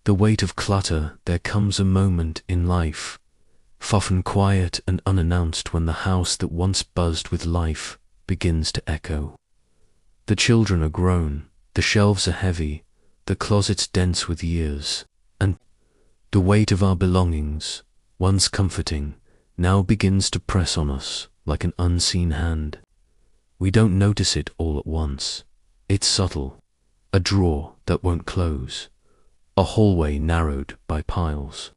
the weight of clutter. There comes a moment in life, often quiet and unannounced, when the house that once buzzed with life begins to echo. The children are grown, the shelves are heavy, the closets dense with years, and the weight of our belongings, once comforting, now begins to press on us like an unseen hand. We don't notice it all at once. It's subtle. A drawer that won't close, a hallway narrowed by piles,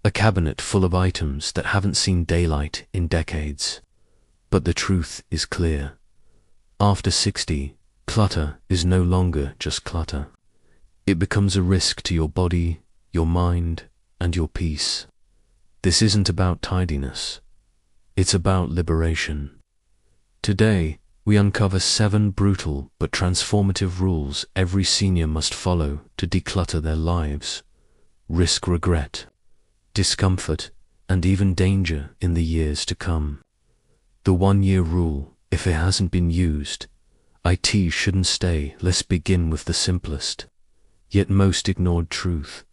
a cabinet full of items that haven't seen daylight in decades. But the truth is clear. After 60, clutter is no longer just clutter. It becomes a risk to your body, your mind, and your peace. This isn't about tidiness. It's about liberation. Today, we uncover 7 brutal but transformative rules every senior must follow to declutter their lives. Risk regret, discomfort, and even danger in the years to come. The 1-year rule: if it hasn't been used, it shouldn't stay. Let's begin with the simplest, yet most ignored truth.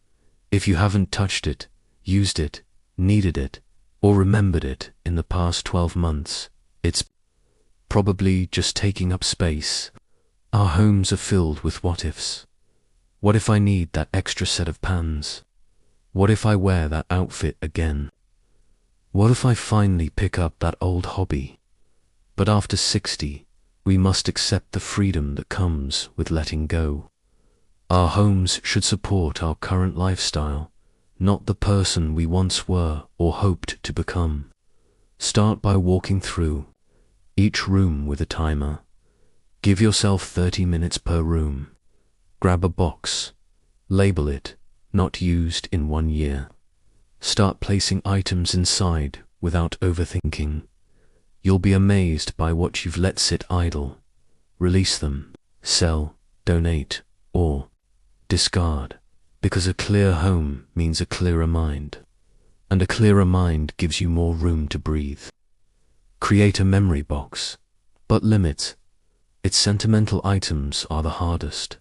If you haven't touched it, used it, needed it, or remembered it in the past 12 months, it's probably just taking up space. Our homes are filled with what-ifs. What if I need that extra set of pans? What if I wear that outfit again? What if I finally pick up that old hobby? But after 60, we must accept the freedom that comes with letting go. Our homes should support our current lifestyle, not the person we once were or hoped to become. Start by walking through each room with a timer. Give yourself 30 minutes per room. Grab a box. Label it, not used in 1 year. Start placing items inside without overthinking. You'll be amazed by what you've let sit idle. Release them, sell, donate, or discard, because a clear home means a clearer mind, and a clearer mind gives you more room to breathe. Create a memory box, but limit. Its sentimental items are the hardest.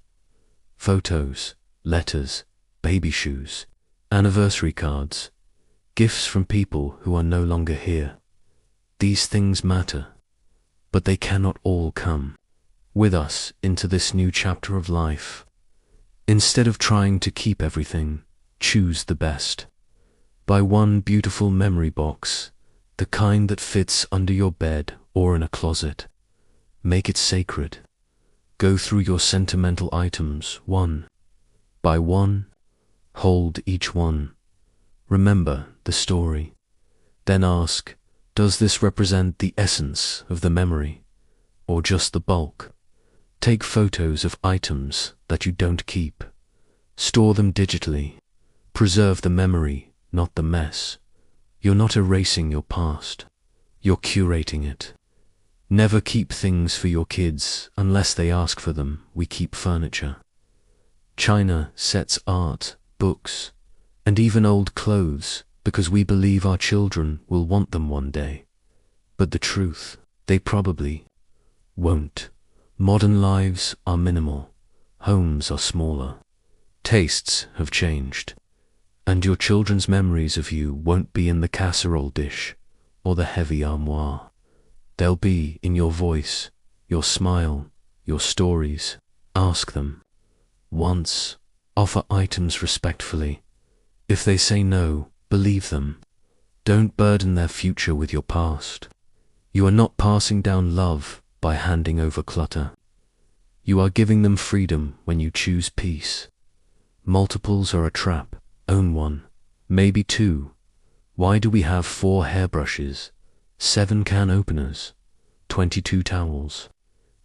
Photos, letters, baby shoes, anniversary cards, gifts from people who are no longer here. These things matter, but they cannot all come with us into this new chapter of life. Instead of trying to keep everything, choose the best. Buy one beautiful memory box, the kind that fits under your bed or in a closet. Make it sacred. Go through your sentimental items one by one. Hold each one. Remember the story. Then ask, does this represent the essence of the memory, or just the bulk? Take photos of items that you don't keep. Store them digitally. Preserve the memory, not the mess. You're not erasing your past. You're curating it. Never keep things for your kids unless they ask for them. We keep furniture, china, sets, art, books, and even old clothes because we believe our children will want them one day. But the truth, they probably won't. Modern lives are minimal. Homes are smaller. Tastes have changed. And your children's memories of you won't be in the casserole dish or the heavy armoire. They'll be in your voice, your smile, your stories. Ask them. Once, offer items respectfully. If they say no, believe them. Don't burden their future with your past. You are not passing down love by handing over clutter. You are giving them freedom when you choose peace. Multiples are a trap. Own one, maybe 2. Why do we have 4 hairbrushes, 7 can openers, 22 towels?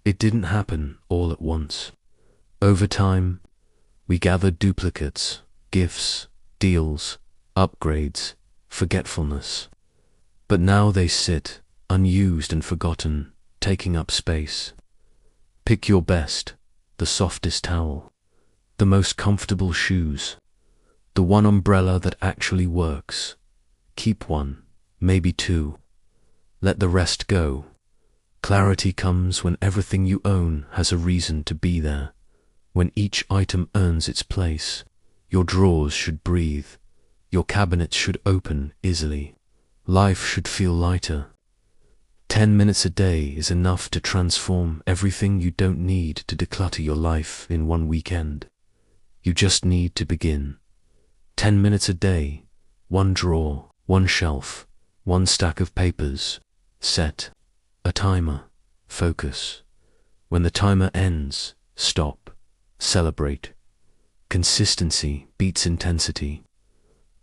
It didn't happen all at once. Over time, we gathered duplicates, gifts, deals, upgrades, forgetfulness. But now they sit, unused and forgotten, taking up space. Pick your best, the softest towel, the most comfortable shoes, the one umbrella that actually works. Keep 1, maybe 2. Let the rest go. Clarity comes when everything you own has a reason to be there, when each item earns its place. Your drawers should breathe. Your cabinets should open easily. Life should feel lighter. 10 minutes a day is enough to transform everything. You don't need to declutter your life in one weekend. You just need to begin. 10 minutes a day, one drawer, one shelf, one stack of papers. Set a timer. Focus. When the timer ends, stop. Celebrate. Consistency beats intensity.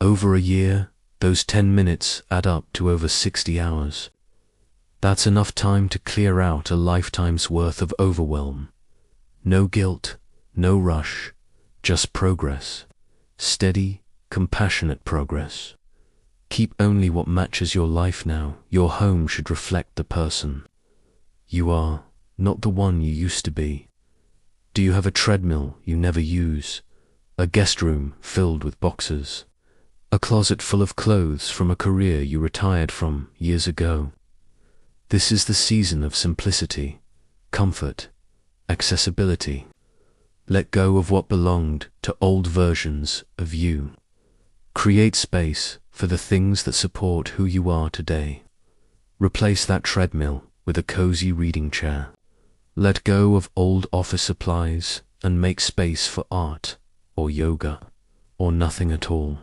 Over a year, those 10 minutes add up to over 60 hours. That's enough time to clear out a lifetime's worth of overwhelm. No guilt, no rush, just progress. Steady, compassionate progress. Keep only what matches your life now. Your home should reflect the person you are, not the one you used to be. Do you have a treadmill you never use? A guest room filled with boxes? A closet full of clothes from a career you retired from years ago? This is the season of simplicity, comfort, accessibility. Let go of what belonged to old versions of you. Create space for the things that support who you are today. Replace that treadmill with a cozy reading chair. Let go of old office supplies and make space for art or yoga or nothing at all.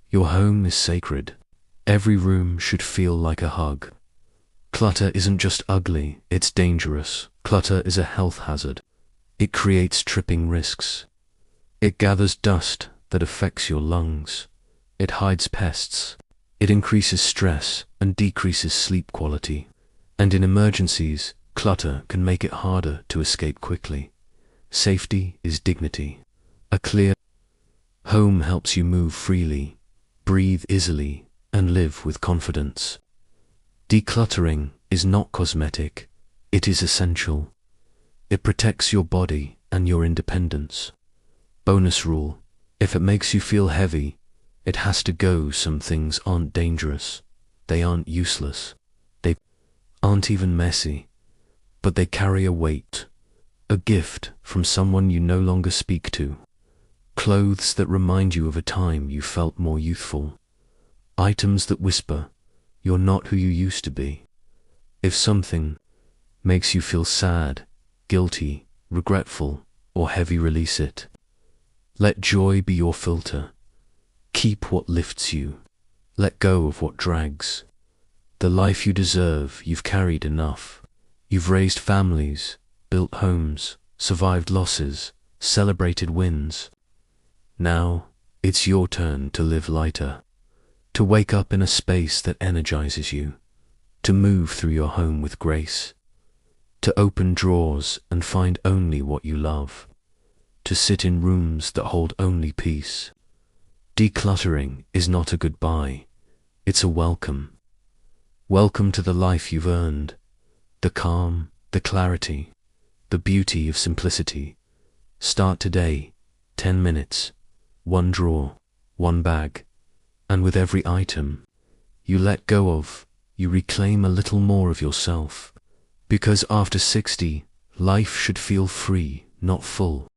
Your home is sacred. Every room should feel like a hug. Clutter isn't just ugly, it's dangerous. Clutter is a health hazard. It creates tripping risks. It gathers dust that affects your lungs. It hides pests. It increases stress and decreases sleep quality. And in emergencies, clutter can make it harder to escape quickly. Safety is dignity. A clear home helps you move freely, breathe easily, and live with confidence. Decluttering is not cosmetic, it is essential. It protects your body and your independence. Bonus rule: if it makes you feel heavy, it has to go. Some things aren't dangerous, they aren't useless, they aren't even messy, but they carry a weight, a gift from someone you no longer speak to. Clothes that remind you of a time you felt more youthful. Items that whisper, "You're not who you used to be." If something makes you feel sad, guilty, regretful, or heavy, release it. Let joy be your filter. Keep what lifts you. Let go of what drags. The life you deserve, you've carried enough. You've raised families, built homes, survived losses, celebrated wins. Now, it's your turn to live lighter, to wake up in a space that energizes you, to move through your home with grace, to open drawers and find only what you love, to sit in rooms that hold only peace. Decluttering is not a goodbye, it's a welcome. Welcome to the life you've earned, the calm, the clarity, the beauty of simplicity. Start today, 10 minutes, one drawer, one bag, and with every item you let go of, you reclaim a little more of yourself. Because after 60, life should feel free, not full.